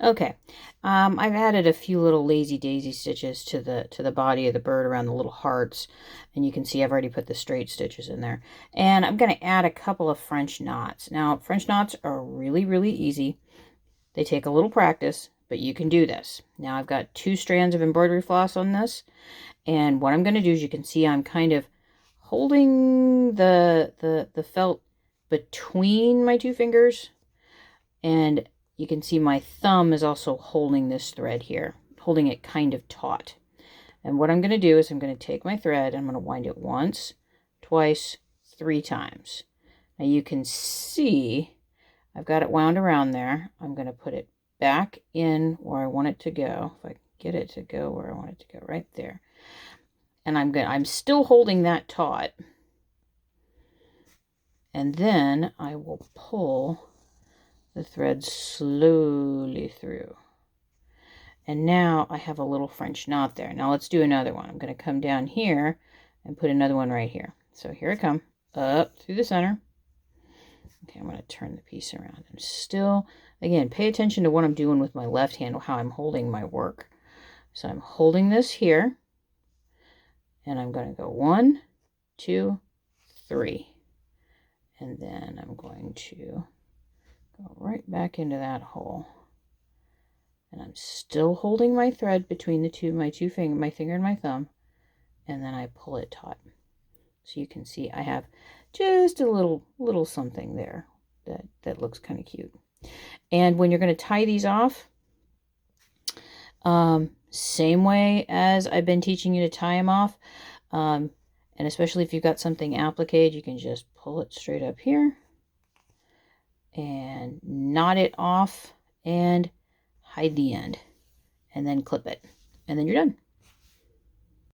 Okay, I've added a few little lazy daisy stitches to the body of the bird around the little hearts, and you can see I've already put the straight stitches in there. And I'm going to add a couple of French knots. Now, French knots are really, really easy. They take a little practice, but you can do this. Now I've got 2 strands of embroidery floss on this, and what I'm going to do is you can see I'm kind of holding the felt between my 2 fingers, and you can see my thumb is also holding this thread here, holding it kind of taut. And what I'm going to do is I'm going to take my thread and I'm going to wind it once, twice, 3 times. Now you can see I've got it wound around there. I'm going to put it back in where I want it to go. If I can get it to go where I want it to go, right there. And I'm still holding that taut. And then I will pull the thread slowly through. And now I have a little French knot there. Now let's do another one. I'm going to come down here and put another one right here. So here I come, up through the center. Okay, I'm going to turn the piece around. I'm still, again, pay attention to what I'm doing with my left hand, how I'm holding my work. So I'm holding this here, and I'm going to go 1, 2, 3. And then I'm going to go right back into that hole. And I'm still holding my thread between my finger and my thumb, and then I pull it taut. So you can see I have just a little something there that looks kind of cute. And when you're going to tie these off, same way as I've been teaching you to tie them off, and especially if you've got something appliqued, you can just pull it straight up here and knot it off and hide the end, and then clip it, and then you're done.